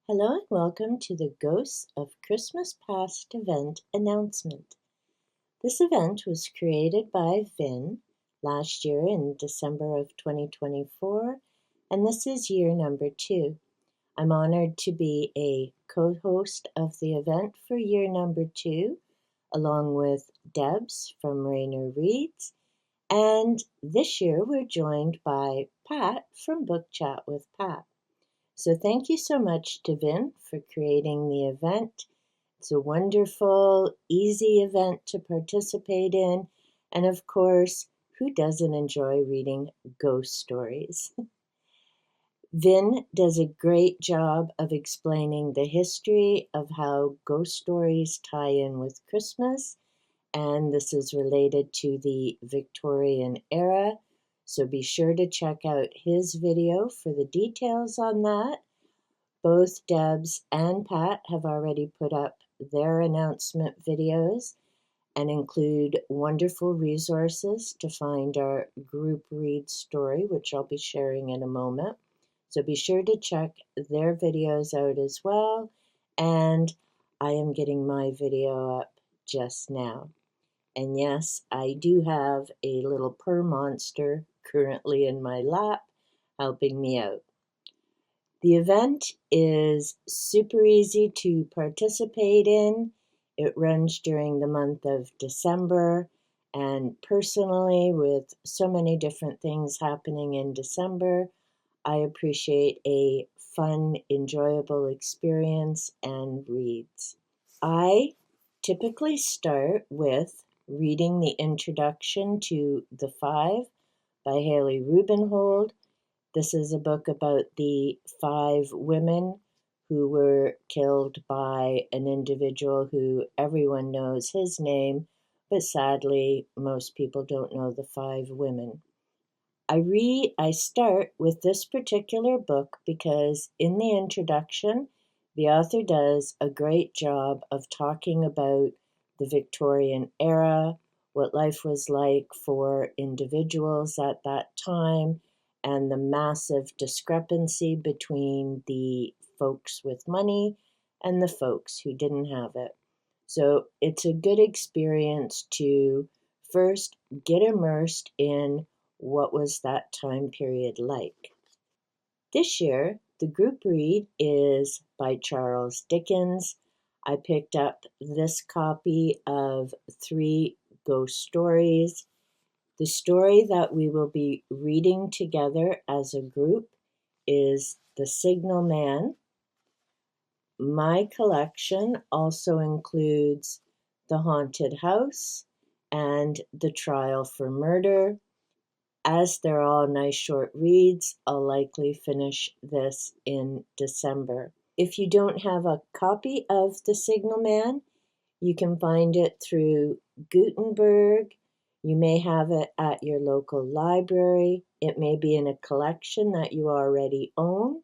Hello and welcome to the Ghosts of Christmas Past event announcement. This event was created by Vin last year in December of 2024, and this is year number 2. I'm honored to be a co-host of the event for year number 2, along with Debs from Rainer Reads, and this year we're joined by Pat from Book Chat with Pat. So thank you so much to Vin for creating the event. It's a wonderful, easy event to participate in. And of course, who doesn't enjoy reading ghost stories? Vin does a great job of explaining the history of how ghost stories tie in with Christmas. And this is related to the Victorian era. So be sure to check out his video for the details on that. Both Debs and Pat have already put up their announcement videos and include wonderful resources to find our group read story, which I'll be sharing in a moment. So be sure to check their videos out as well. And I am getting my video up just now. And yes, I do have a little purr monster currently in my lap helping me out. The event is super easy to participate in. It runs during the month of December, and personally, with so many different things happening in December, I appreciate a fun, enjoyable experience and reads. I typically start with reading the introduction to The Five by Hallie Rubenhold. This is a book about the 5 women who were killed by an individual who everyone knows his name, but sadly most people don't know the 5 women. I start with this particular book because in the introduction, the author does a great job of talking about the Victorian era, what life was like for individuals at that time, and the massive discrepancy between the folks with money and the folks who didn't have it. So it's a good experience to first get immersed in what was that time period like. This year, the group read is by Charles Dickens. I picked up this copy of 3 ghost stories. The story that we will be reading together as a group is The Signalman. My collection also includes The Haunted House and The Trial for Murder. As they're all nice short reads, I'll likely finish this in December. If you don't have a copy of The Signalman, you can find it through Gutenberg. You may have it at your local library. It may be in a collection that you already own.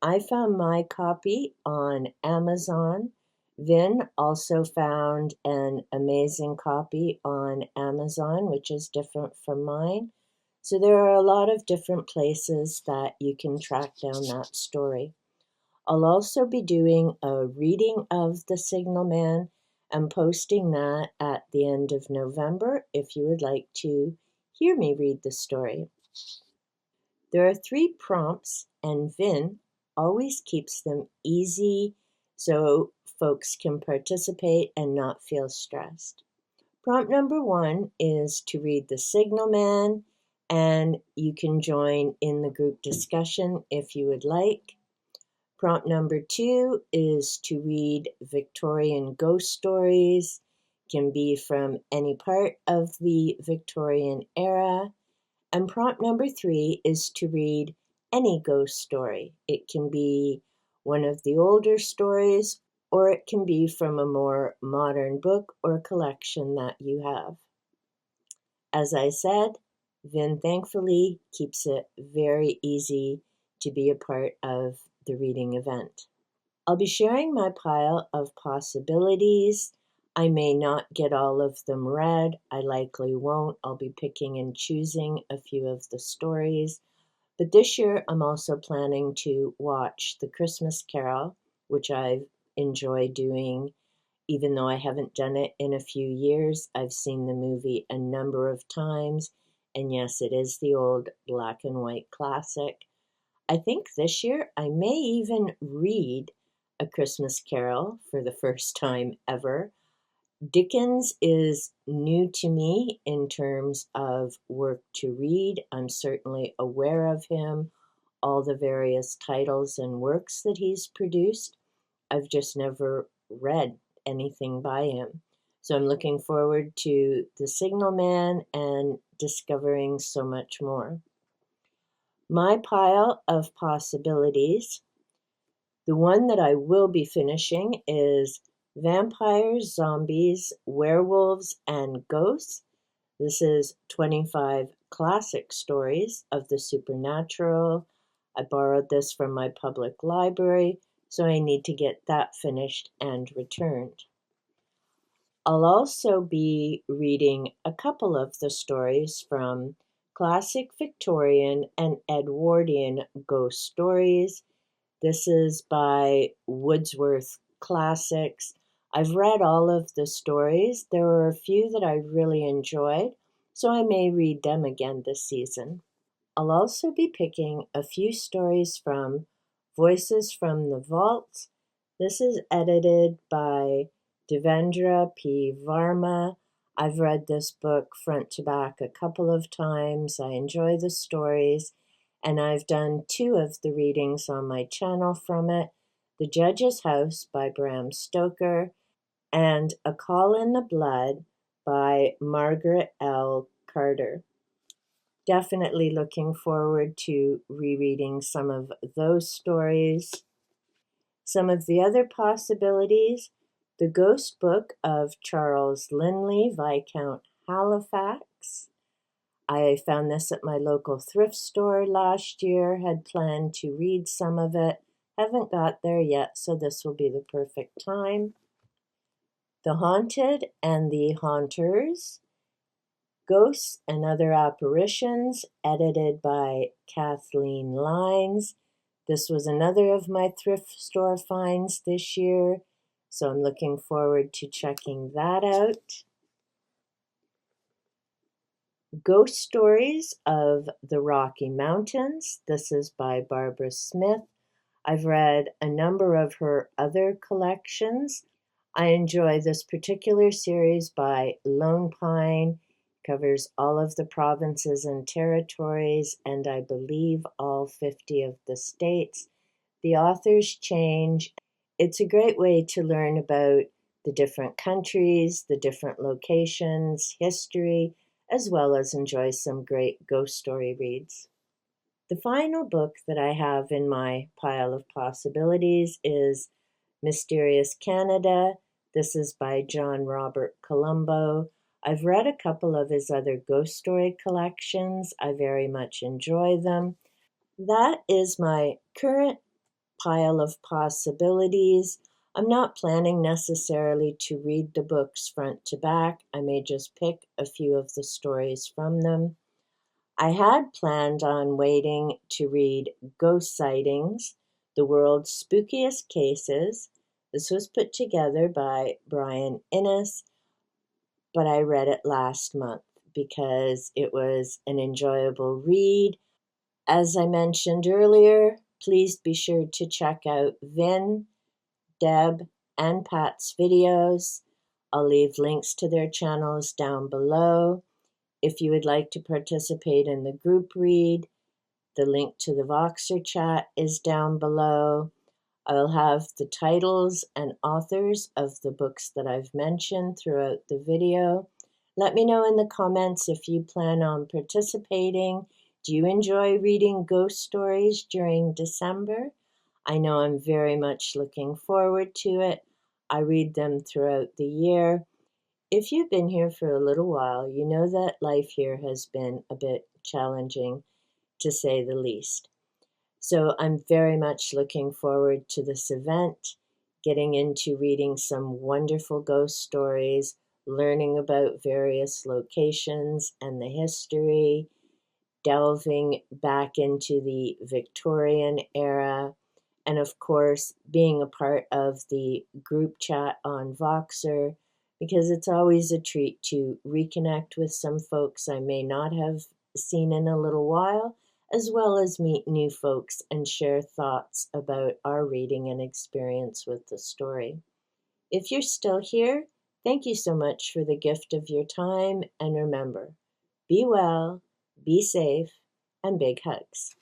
I found my copy on Amazon. Vin also found an amazing copy on Amazon, which is different from mine. So there are a lot of different places that you can track down that story. I'll also be doing a reading of The Signalman and posting that at the end of November if you would like to hear me read the story. There are 3 prompts, and Vin always keeps them easy so folks can participate and not feel stressed. Prompt number 1 is to read The Signalman, and you can join in the group discussion if you would like. Prompt number 2 is to read Victorian ghost stories. Can be from any part of the Victorian era. And prompt number 3 is to read any ghost story. It can be one of the older stories, or it can be from a more modern book or collection that you have. As I said, Vin thankfully keeps it very easy to be a part of the reading event. I'll be sharing my pile of possibilities. I may not get all of them read. I likely won't. I'll be picking and choosing a few of the stories. But this year, I'm also planning to watch The Christmas Carol which I enjoy doing. Even though I haven't done it in a few years, I've seen the movie a number of times, and yes, it is the old black and white classic. I think this year I may even read A Christmas Carol for the first time ever. Dickens is new to me in terms of work to read. I'm certainly aware of him, all the various titles and works that he's produced. I've just never read anything by him. So I'm looking forward to The Signalman and discovering so much more. My pile of possibilities, the one that I will be finishing is Vampires, Zombies, Werewolves, and Ghosts. This is 25 classic stories of the supernatural. I borrowed this from my public library, so I need to get that finished and returned. I'll also be reading a couple of the stories from classic Victorian and Edwardian ghost stories. This is by Woodsworth Classics. I've read all of the stories. There were a few that I really enjoyed, so I may read them again this season. I'll also be picking a few stories from Voices from the Vault. This is edited by Devendra P. Varma. I've read this book front to back a couple of times. I enjoy the stories, and I've done 2 of the readings on my channel from it. The Judge's House by Bram Stoker and A Call in the Blood by Margaret L. Carter. Definitely looking forward to rereading some of those stories. Some of the other possibilities, The Ghost Book of Charles Lindley, Viscount Halifax. I found this at my local thrift store last year, had planned to read some of it. Haven't got there yet, so this will be the perfect time. The Haunted and the Haunters, Ghosts and Other Apparitions, edited by Kathleen Lines. This was another of my thrift store finds this year, so I'm looking forward to checking that out. Ghost Stories of the Rocky Mountains. This is by Barbara Smith. I've read a number of her other collections. I enjoy this particular series by Lone Pine. Covers all of the provinces and territories, and I believe all 50 of the states. The authors change. It's a great way to learn about the different countries, the different locations, history, as well as enjoy some great ghost story reads. The final book that I have in my pile of possibilities is Mysterious Canada. This is by John Robert Colombo. I've read a couple of his other ghost story collections. I very much enjoy them. That is my current pile of possibilities. I'm not planning necessarily to read the books front to back. I may just pick a few of the stories from them. I had planned on waiting to read Ghost Sightings, The World's Spookiest Cases. This was put together by Brian Innes, but I read it last month because it was an enjoyable read. As I mentioned earlier, please be sure to check out Vin, Deb, and Pat's videos. I'll leave links to their channels down below. If you would like to participate in the group read, the link to the Voxer chat is down below. I'll have the titles and authors of the books that I've mentioned throughout the video. Let me know in the comments if you plan on participating. Do you enjoy reading ghost stories during December? I know I'm very much looking forward to it. I read them throughout the year. If you've been here for a little while, you know that life here has been a bit challenging, to say the least. So I'm very much looking forward to this event, getting into reading some wonderful ghost stories, learning about various locations and the history, delving back into the Victorian era, and of course, being a part of the group chat on Voxer, because it's always a treat to reconnect with some folks I may not have seen in a little while, as well as meet new folks and share thoughts about our reading and experience with the story. If you're still here, thank you so much for the gift of your time, and remember, be well, be safe, and big hugs.